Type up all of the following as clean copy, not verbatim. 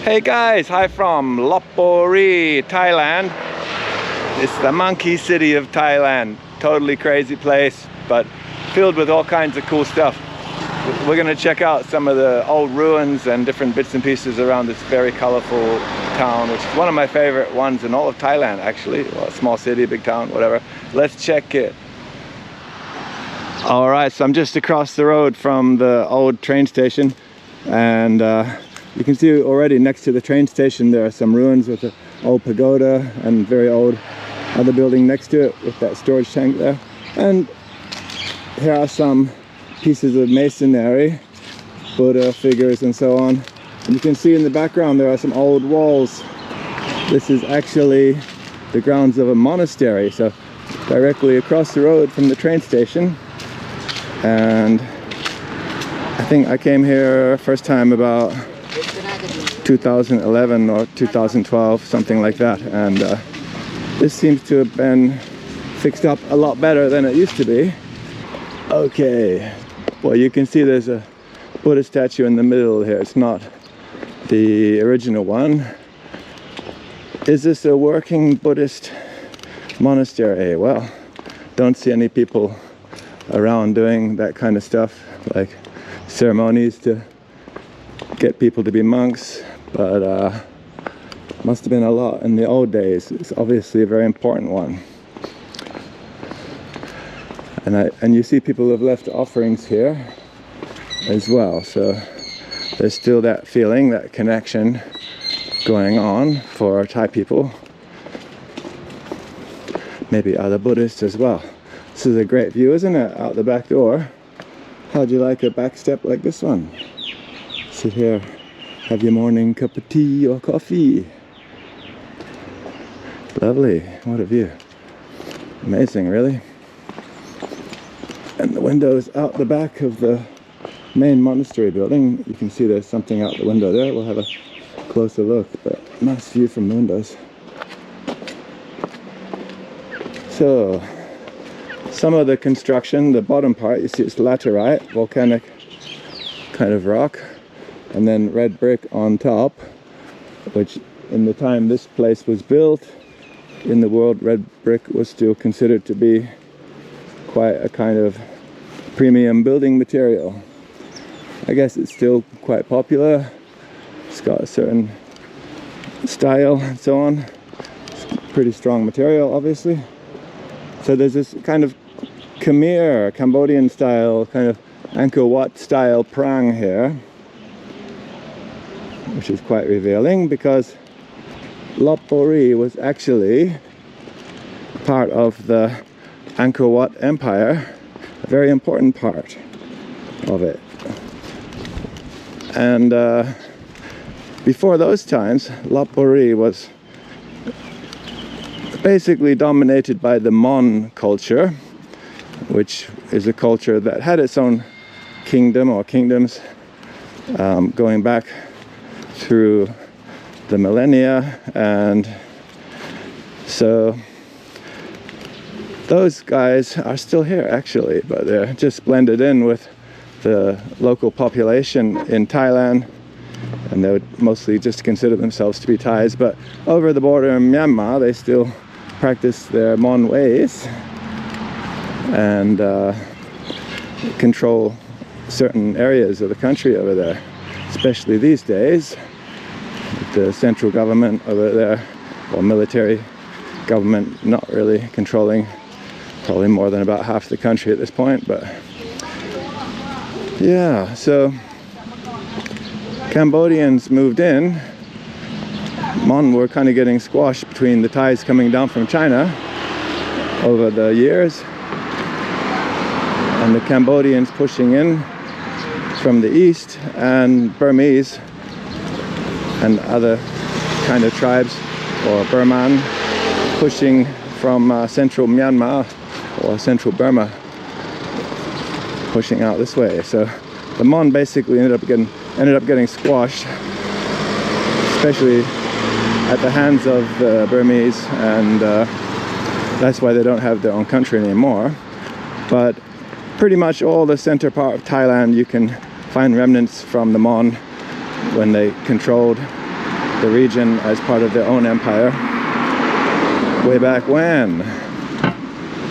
Hey guys, hi from Lopburi, Thailand. It's the monkey city of Thailand. Totally crazy place, but filled with all kinds of cool stuff. We're gonna check out some of the old ruins and different bits and pieces around this very colorful town, which is one of my favorite ones in all of Thailand, actually. Well, small city, big town, whatever. Let's check it. All right, so I'm just across the road from the old train station, and you can see already next to the train station there are some ruins with an old pagoda and very old other building next to it with that storage tank there. And here are some pieces of masonry, Buddha figures and so on. And you can see in the background there are some old walls. This is actually the grounds of a monastery, so directly across the road from the train station. And I think I came here first time about 2011 or 2012, something like that, and this seems to have been fixed up a lot better than it used to be. Okay, well, you can see there's a Buddha statue in the middle here. It's not the original one. Is this a working Buddhist monastery? Well, don't see any people around doing that kind of stuff, like ceremonies to get people to be monks, but must have been a lot in the old days. It's obviously a very important one. And you see people have left offerings here as well, so there's still that feeling, that connection going on for Thai people, maybe other Buddhists as well. This is a great view, isn't it, out the back door? How'd you like a back step like this one? Sit here, have your morning cup of tea or coffee. Lovely, what a view. Amazing, really. And the windows out the back of the main monastery building. You can see there's something out the window there. We'll have a closer look, but nice view from the windows. So, some of the construction, the bottom part, you see it's laterite, volcanic kind of rock, and then red brick on top, which in the time this place was built in the world, red brick was still considered to be quite a kind of premium building material. I guess it's still quite popular. It's got a certain style and so on. It's pretty strong material, obviously. So there's this kind of Khmer, Cambodian style, kind of Angkor Wat style prang here, which is quite revealing because Lopburi was actually part of the Angkor Wat Empire, a very important part of it. And before those times, Lopburi was basically dominated by the Mon culture, which is a culture that had its own kingdom or kingdoms going back through the millennia. And so those guys are still here actually, but they're just blended in with the local population in Thailand, and they would mostly just consider themselves to be Thais. But over the border in Myanmar, they still practice their Mon ways and control certain areas of the country over there, especially these days. The central government over there, or military government, not really controlling probably more than about half the country at this point. But yeah, so Cambodians moved in. Mon were kind of getting squashed between the Thais coming down from China over the years and the Cambodians pushing in from the east, and Burmese and other kind of tribes, or Burman, pushing from central Myanmar or central Burma, pushing out this way. So the Mon basically ended up getting squashed, especially at the hands of the Burmese, and that's why they don't have their own country anymore. But pretty much all the center part of Thailand, you can find remnants from the Mon when they controlled the region as part of their own empire way back when.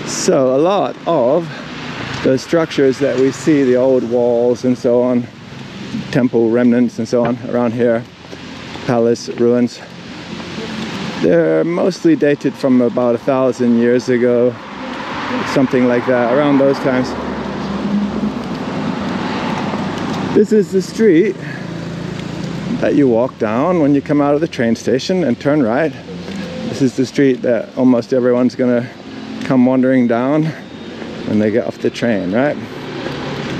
So a lot of the structures that we see, the old walls and so on, temple remnants and so on around here, palace ruins, they're mostly dated from about 1,000 years ago, something like that, around those times. This is the street that you walk down when you come out of the train station and turn right. This is the street that almost everyone's gonna come wandering down when they get off the train, right?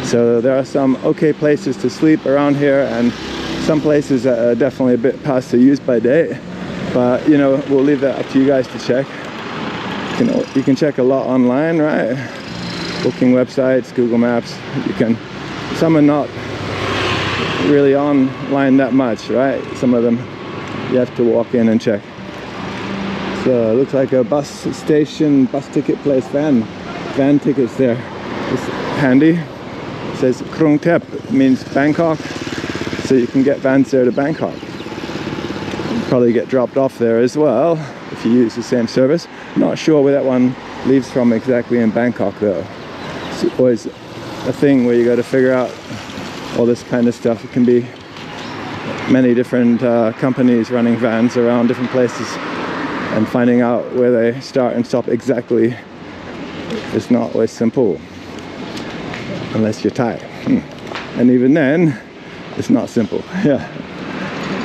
So there are some okay places to sleep around here, and some places that are definitely a bit past the use by date. But you know, we'll leave that up to you guys to check. You can check a lot online, right? Booking websites, Google Maps. Some are not really online that much, right? Some of them you have to walk in and check. So it looks like a bus station, bus ticket place, van tickets there. It's handy. It says Krung Thep, it means Bangkok, so you can get vans there to Bangkok. You probably get dropped off there as well if you use the same service. Not sure where that one leaves from exactly in Bangkok though. It's always a thing where you got to figure out all this kind of stuff. It can be many different companies running vans around different places, and finding out where they start and stop exactly is not always simple unless you're Thai. And even then it's not simple. Yeah,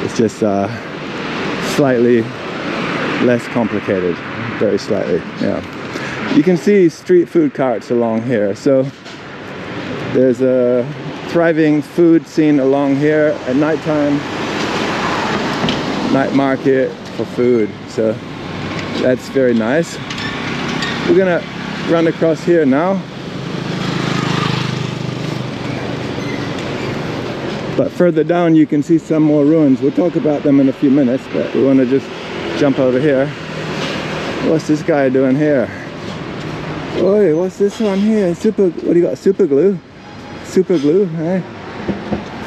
it's just slightly less complicated, very slightly. Yeah, you can see street food carts along here, so there's a thriving food scene along here at nighttime. Night market for food, so that's very nice. We're gonna run across here now, but further down you can see some more ruins. We'll talk about them in a few minutes, but we want to just jump over here. What's this guy doing here? Oi, what's this one here? What do you got? Super glue? Super glue, eh?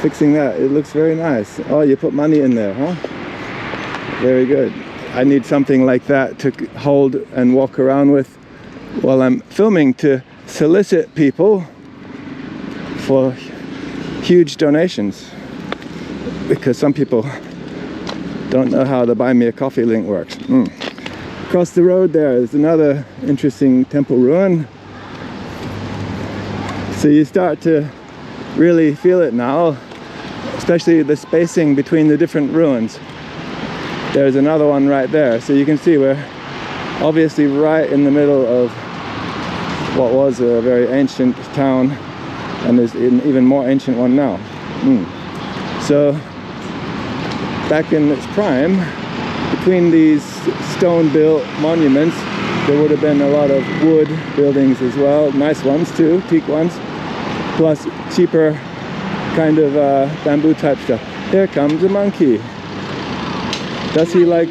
Fixing that. It looks very nice. Oh, you put money in there, huh? Very good. I need something like that to hold and walk around with while I'm filming, to solicit people for huge donations, because some people don't know how the Buy Me a Coffee link works. Across the road there is another interesting temple ruin. So you start to really feel it now, especially the spacing between the different ruins. There's another one right there, so you can see we're obviously right in the middle of what was a very ancient town, and there's an even more ancient one now. So back in its prime, between these stone-built monuments, there would have been a lot of wood buildings as well, nice ones too, teak ones, plus cheaper kind of bamboo type stuff. Here comes a monkey. Does he like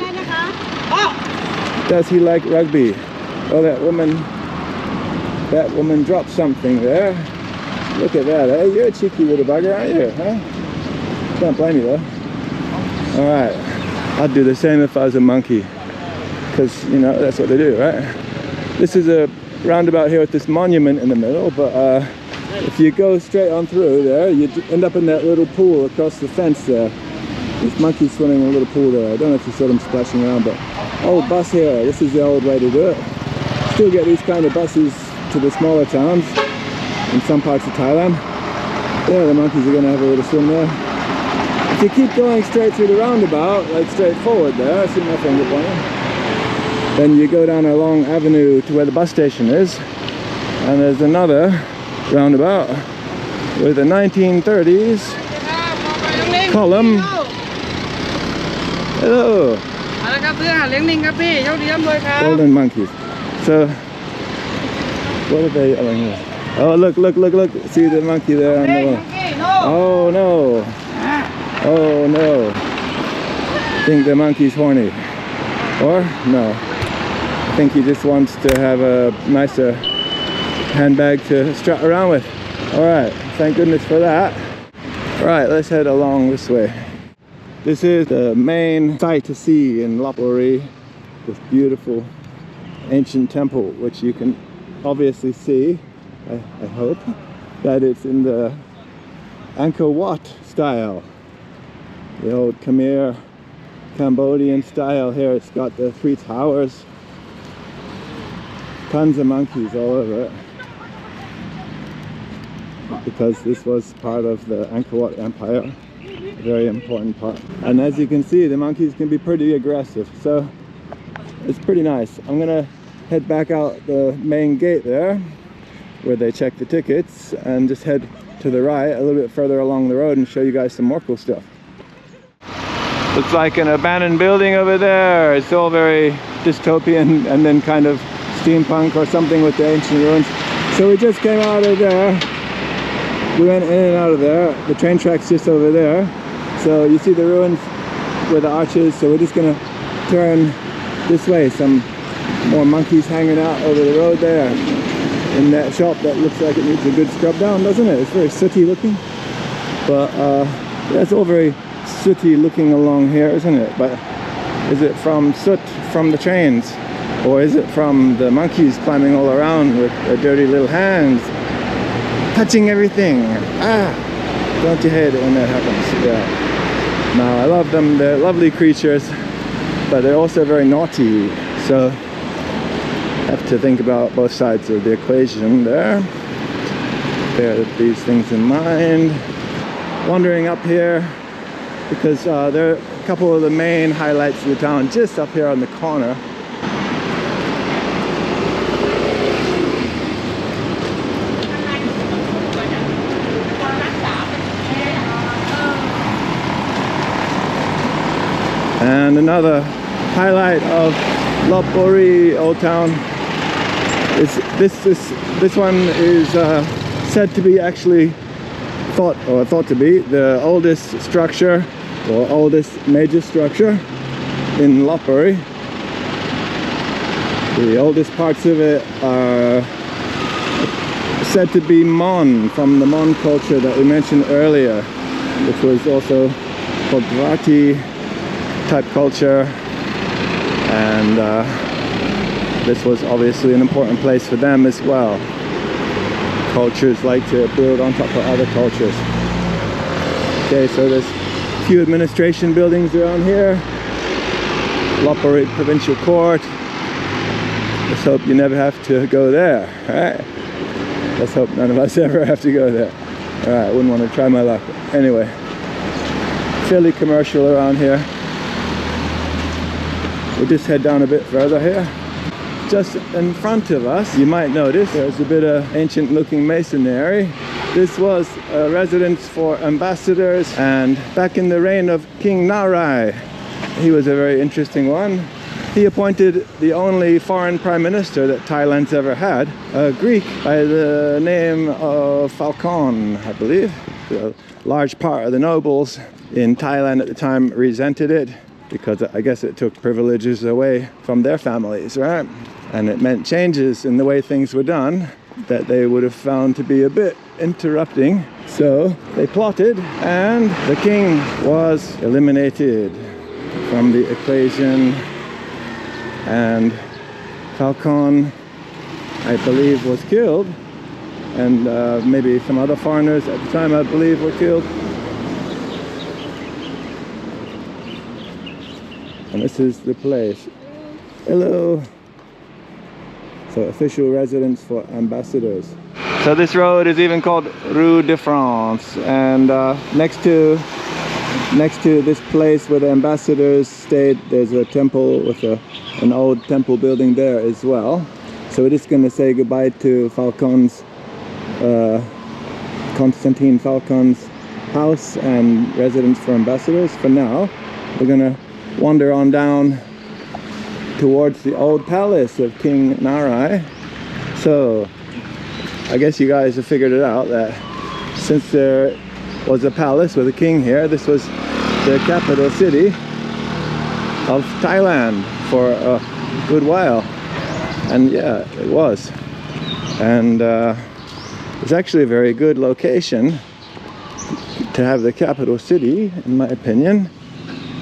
rugby? Oh, that woman dropped something there. Look at that, eh? You're a cheeky little bugger, aren't you? Huh? Don't blame you though. Alright, I'd do the same if I was a monkey, because you know that's what they do, right? This is a roundabout here with this monument in the middle, but if you go straight on through there, you end up in that little pool across the fence there. This monkey swimming in a little pool there. I don't know if you saw them splashing around, but old bus here. This is the old way to do it. Still get these kind of buses to the smaller towns in some parts of Thailand. Yeah, the monkeys are going to have a little swim there. If you keep going straight through the roundabout, like straight forward there, I see my finger pointing, then you go down a long avenue to where the bus station is, and there's another roundabout with a 1930s column. Hello. Golden monkeys. So, what are they doing here? Oh, look. See the monkey there on the wall. Oh no. Oh no. I think the monkey's horny. Or? No. I think he just wants to have a nicer handbag to strut around with. Alright, thank goodness for that. Alright, let's head along this way. This is the main sight to see in Lopburi, this beautiful ancient temple, which you can obviously see, I hope, that it's in the Angkor Wat style, the old Khmer Cambodian style here. It's got the 3 towers, tons of monkeys all over it, because this was part of the Angkor Wat Empire, a very important part. And as you can see, the monkeys can be pretty aggressive, so it's pretty nice. I'm gonna head back out the main gate there, where they check the tickets, and just head to the right a little bit further along the road and show you guys some more cool stuff. Looks like an abandoned building over there. It's all very dystopian and then kind of steampunk or something with the ancient ruins. So we just came out of there. We went in and out of there. The train track's just over there. So you see the ruins with the arches. So we're just gonna turn this way. Some more monkeys hanging out over the road there. In that shop that looks like it needs a good scrub down, doesn't it? It's very sooty looking. But yeah, it's all very sooty looking along here, isn't it? But is it from soot from the trains, or is it from the monkeys climbing all around with their dirty little hands touching everything? Don't you hate it when that happens? Yeah. No, I love them. They're lovely creatures, but they're also very naughty, so have to think about both sides of the equation there. Bear these things in mind. Wandering up here, because there are a couple of the main highlights of the town just up here on the corner. And another highlight of Lopburi Old Town is this one is said to be actually thought to be the oldest structure, or oldest major structure in Lopburi. The oldest parts of it are said to be Mon, from the Mon culture that we mentioned earlier, which was also called Bharati type culture, and this was obviously an important place for them as well. Cultures like to build on top of other cultures. Okay, so there's a few administration buildings around here. Lopburi Provincial Court. Let's hope you never have to go there, right? Let's hope none of us ever have to go there. Alright, I wouldn't want to try my luck. Anyway, fairly commercial around here. We'll just head down a bit further here. Just in front of us, you might notice there's a bit of ancient looking masonry. This was a residence for ambassadors, and back in the reign of King Naray, he was a very interesting one. He appointed the only foreign prime minister that Thailand's ever had, a Greek by the name of Falcon, I believe. A large part of the nobles in Thailand at the time resented it, because I guess it took privileges away from their families, right? And it meant changes in the way things were done that they would have found to be a bit interrupting. So they plotted, and the king was eliminated from the equation, and Falcon, I believe, was killed, and maybe some other foreigners at the time, I believe, were killed. And this is the place. Hello. So official residence for ambassadors. So this road is even called Rue de France, and next to this place where the ambassadors stayed, there's a temple with an old temple building there as well. So we're just going to say goodbye to Falcon's, Constantine Falcon's house and residence for ambassadors for now. We're going to wander on down towards the old palace of King Naray. So I guess you guys have figured it out that since there was a palace with a king here, this was the capital city of Thailand for a good while. And yeah, it was. And it's actually a very good location to have the capital city, in my opinion.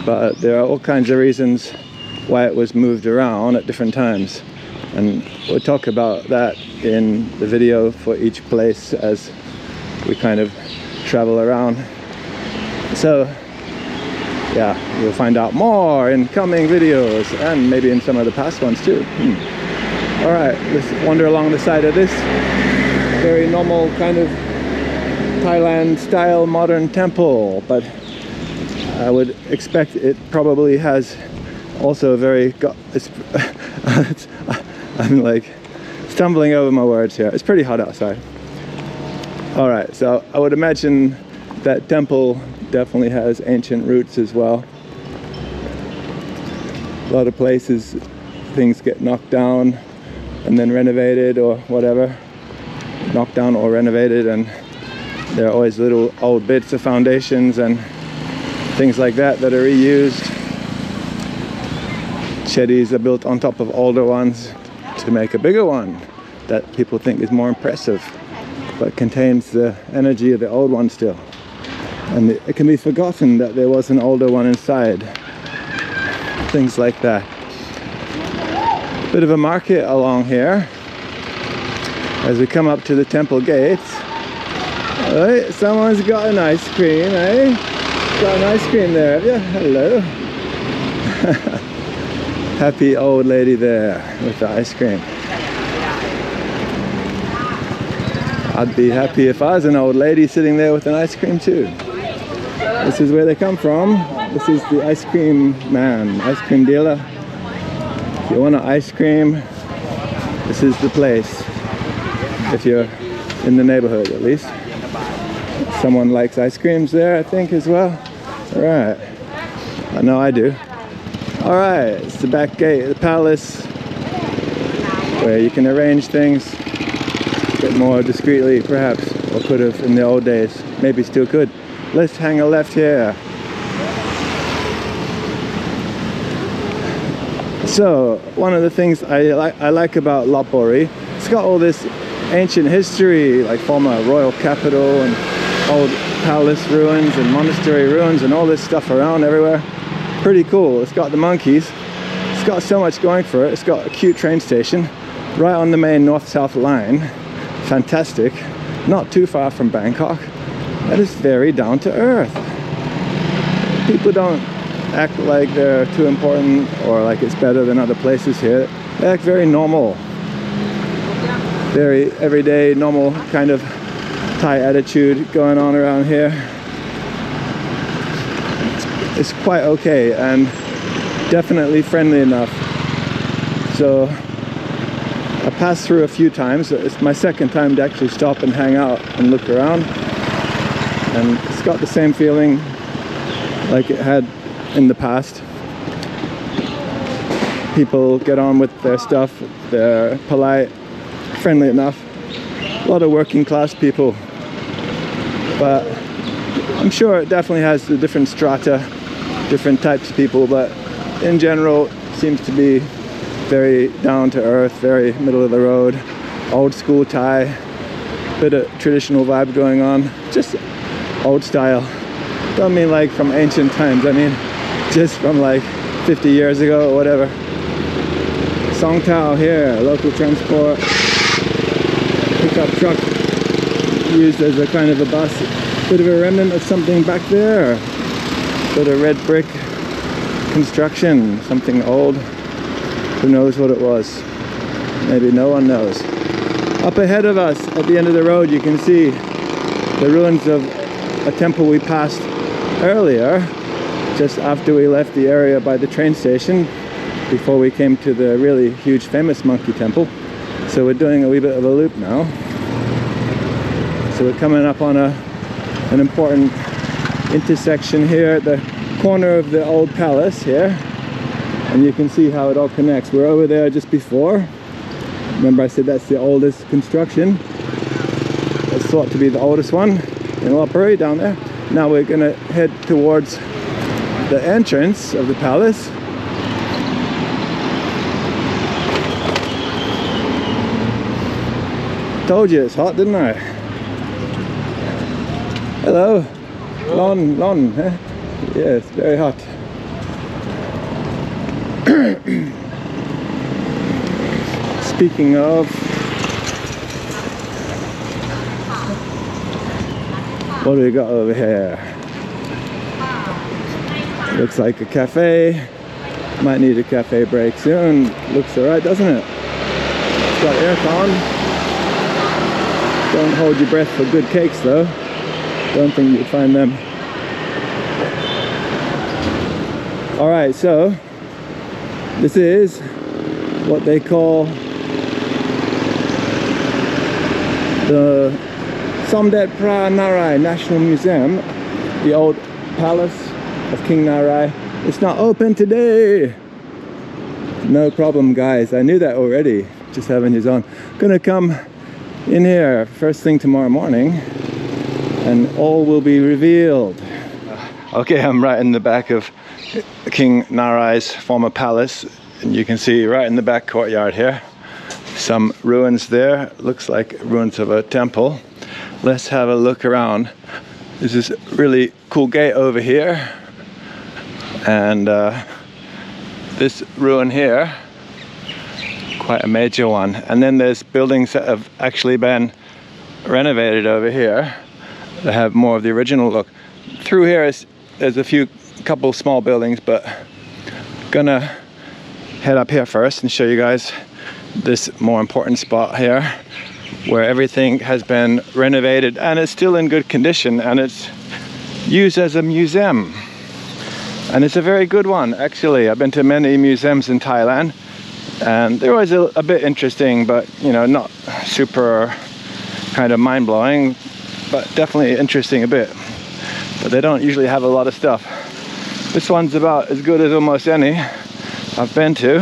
but there are all kinds of reasons why it was moved around at different times, and we'll talk about that in the video for each place as we kind of travel around. So yeah, you'll find out more in coming videos and maybe in some of the past ones too. All right, let's wander along the side of this very normal kind of Thailand style modern temple, but I would expect it probably has also a very I'm like stumbling over my words here. It's pretty hot outside. All right, so I would imagine that temple definitely has ancient roots as well. A lot of places things get knocked down and then renovated or whatever. Knocked down or renovated, and there are always little old bits of foundations and things like that that are reused. Jetties are built on top of older ones to make a bigger one that people think is more impressive, but contains the energy of the old one still. And it can be forgotten that there was an older one inside. Things like that. Bit of a market along here as we come up to the temple gates. Alright, someone's got an ice cream, eh? Got an ice cream there, have you? Hello. Happy old lady there with the ice cream. I'd be happy if I was an old lady sitting there with an ice cream too. This is where they come from. This is the ice cream man, ice cream dealer. If you want an ice cream, this is the place. If you're in the neighborhood at least. Someone likes ice creams there, I think, as well. All right. I know I do. All right, it's the back gate of the palace where you can arrange things a bit more discreetly, perhaps, or could have in the old days. Maybe still could. Let's hang a left here. So, one of the things I like about Lopburi, it's got all this ancient history, like former royal capital and old palace ruins and monastery ruins and all this stuff around everywhere. Pretty cool. It's got the monkeys. It's got so much going for it. It's got a cute train station right on the main north-south line. Fantastic. Not too far from Bangkok. That is very down to earth. People don't act like they're too important or like it's better than other places here. They act very normal. Very everyday, normal kind of Thai attitude going on around here. It's quite okay and definitely friendly enough. So I passed through a few times. It's my second time to actually stop and hang out and look around. And it's got the same feeling like it had in the past. People get on with their stuff. They're polite, friendly enough. A lot of working class people. But I'm sure it definitely has the different strata, different types of people, but in general it seems to be very down to earth, very middle of the road, old school Thai, bit of traditional vibe going on, just old style. Don't mean like from ancient times, I mean just from like 50 years ago or whatever. Song Tao here, local transport, pickup truck used as a kind of a bus. Bit of a remnant of something back there. Bit of red brick construction, something old. Who knows what it was? Maybe no one knows. Up ahead of us, at the end of the road, you can see the ruins of a temple we passed earlier, just after we left the area by the train station, before we came to the really huge famous monkey temple. So we're doing a wee bit of a loop now. So we're coming up on an important intersection here at the corner of the old palace here, and you can see how it all connects. We're over there just before. Remember I said that's the oldest construction. It's thought to be the oldest one in Lopburi down there. Now we're gonna head towards the entrance of the palace. Told you it's hot, didn't I? Hello. Lon, huh? Yes, very hot. Speaking of, what do we got over here? Looks like a cafe. Might need a cafe break soon. Looks alright, doesn't it? It's got aircon. Don't hold your breath for good cakes though. Don't think you'd find them. Alright, so this is what they call the Somdet Pra Naray National Museum, the old palace of King Naray. It's not open today. No problem, guys. I knew that already. Just having his own. Gonna come in here first thing tomorrow morning and all will be revealed. Okay, I'm right in the back of King Naray's former palace, and you can see right in the back courtyard here some ruins there. Looks like ruins of a temple. Let's have a look around. There's this really cool gate over here, and this ruin here, quite a major one. And then there's buildings that have actually been renovated over here that have more of the original look. Through here there's a couple small buildings, but gonna head up here first and show you guys this more important spot here where everything has been renovated and it's still in good condition, and it's used as a museum, and it's a very good one actually. I've been to many museums in Thailand and they're always a bit interesting, but you know, not super kind of mind-blowing, but definitely interesting a bit. But they don't usually have a lot of stuff. This one's about as good as almost any I've been to,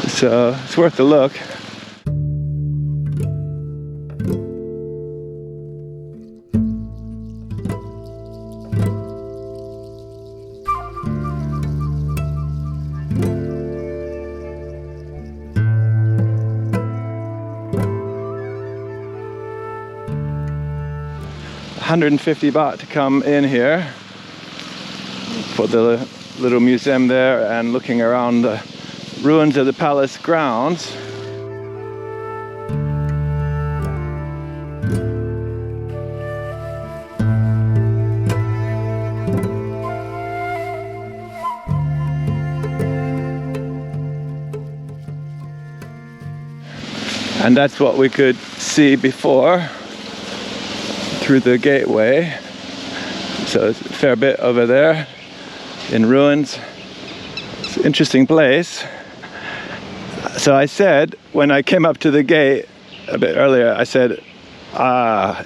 so it's worth a look. $150 to come in here for the little museum there and looking around the ruins of the palace grounds. And that's what we could see before through the gateway. So it's a fair bit over there in ruins. It's an interesting place. So I said, when I came up to the gate a bit earlier, I said,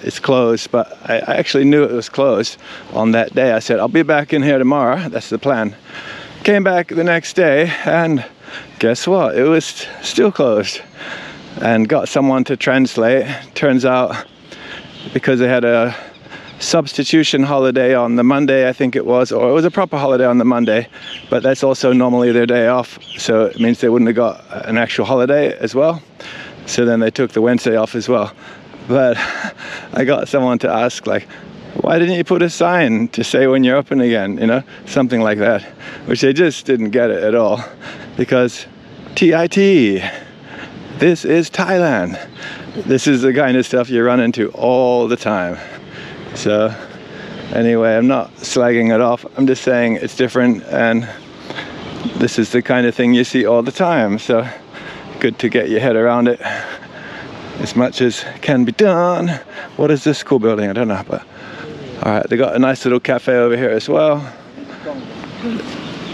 it's closed, but I actually knew it was closed on that day. I said, I'll be back in here tomorrow. That's the plan. Came back the next day and guess what? It was still closed, and got someone to translate. Turns out because they had a substitution holiday on the Monday, I think it was, or it was a proper holiday on the Monday, but that's also normally their day off, so it means they wouldn't have got an actual holiday as well. So then they took the Wednesday off as well. But I got someone to ask, like, why didn't you put a sign to say when you're open again, you know, something like that, which they just didn't get it at all, because TIT, this is Thailand. This is the kind of stuff you run into all the time. So anyway, I'm not slagging it off, I'm just saying it's different, and this is the kind of thing you see all the time, so good to get your head around it as much as can be done. What is this cool building? I don't know, but alright, they got a nice little cafe over here as well.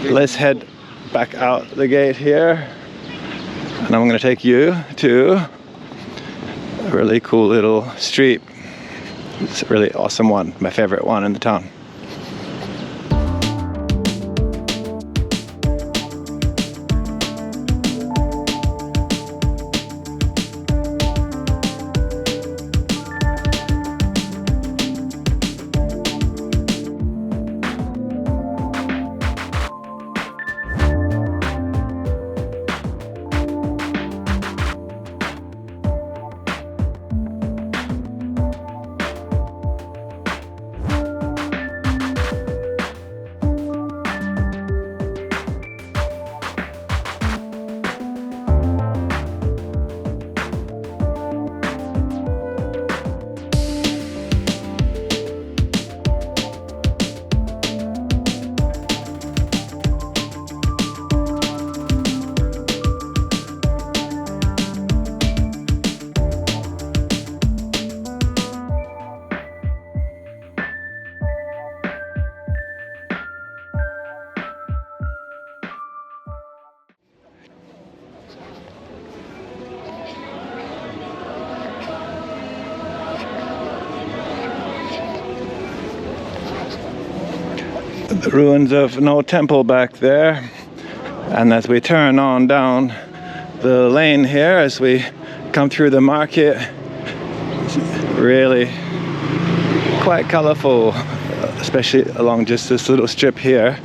Let's head back out the gate here, and I'm going to take you to a really cool little street. It's a really awesome one, my favorite one in the town. The ruins of an old temple back there. And as we turn on down the lane here, as we come through the market, it's really quite colorful, especially along just this little strip here.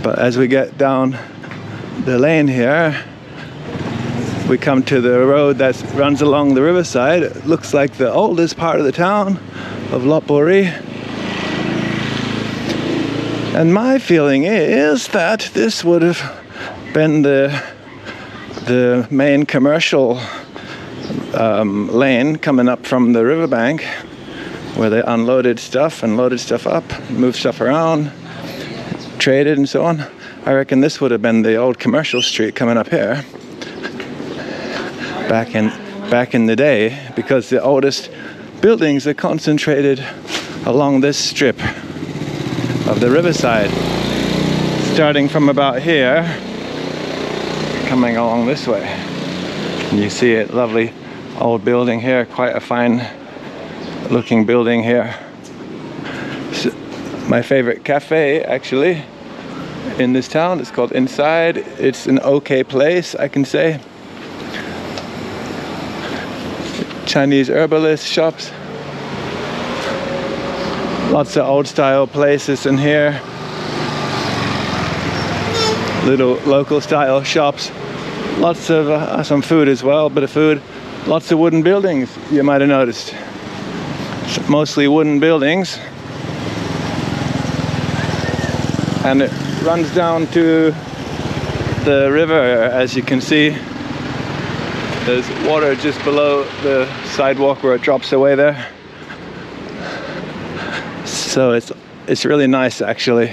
But as we get down the lane here, we come to the road that runs along the riverside. It looks like the oldest part of the town of Lopburi. And my feeling is that this would have been the main commercial lane coming up from the riverbank, where they unloaded stuff and loaded stuff up, moved stuff around, traded and so on. I reckon this would have been the old commercial street coming up here back in the day, because the oldest buildings are concentrated along this strip of the riverside, starting from about here, coming along this way. And you see it, lovely old building here, quite a fine looking building here. So, my favorite cafe actually in this town is called Inside. It's an okay place, I can say. Chinese herbalist shops, lots of old style places in here, little local style shops, lots of some food as well, bit of food, lots of wooden buildings, you might have noticed. Mostly wooden buildings, and it runs down to the river. As you can see, there's water just below the sidewalk where it drops away there. So it's really nice actually.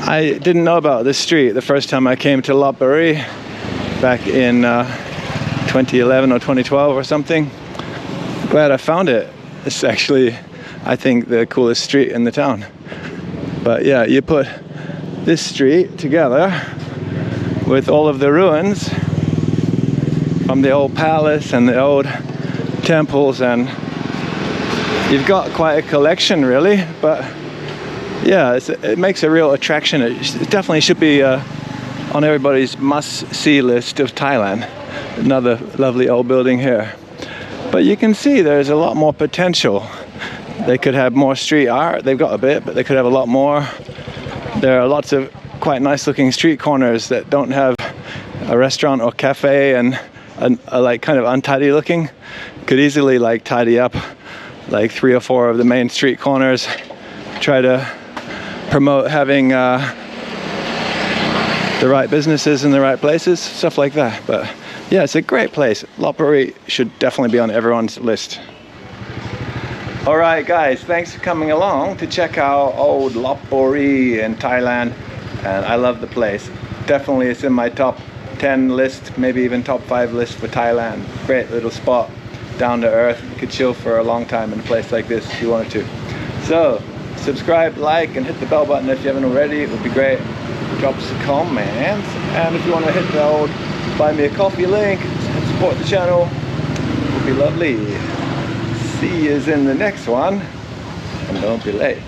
I didn't know about this street the first time I came to Lopburi back in 2011 or 2012 or something. Glad I found it. It's actually, I think, the coolest street in the town. But yeah, you put this street together with all of the ruins from the old palace and the old temples, and you've got quite a collection really. But yeah, it makes a real attraction. It definitely should be on everybody's must-see list of Thailand. Another lovely old building here. But you can see there's a lot more potential. They could have more street art. They've got a bit, but they could have a lot more. There are lots of quite nice looking street corners that don't have a restaurant or cafe and are like kind of untidy looking. Could easily like tidy up like 3 or 4 of the main street corners. Try to promote having the right businesses in the right places, stuff like that. But yeah, it's a great place. Lopburi should definitely be on everyone's list. Alright guys, thanks for coming along to check out old Lopburi in Thailand. And I love the place. Definitely it's in my top 10 list, maybe even top 5 list for Thailand. Great little spot, down to earth. You could chill for a long time in a place like this if you wanted to. So, subscribe, like, and hit the bell button if you haven't already. It would be great. Drop us a comment. And if you want to hit the old buy me a coffee link and support the channel, it would be lovely. See you in the next one, and don't be late.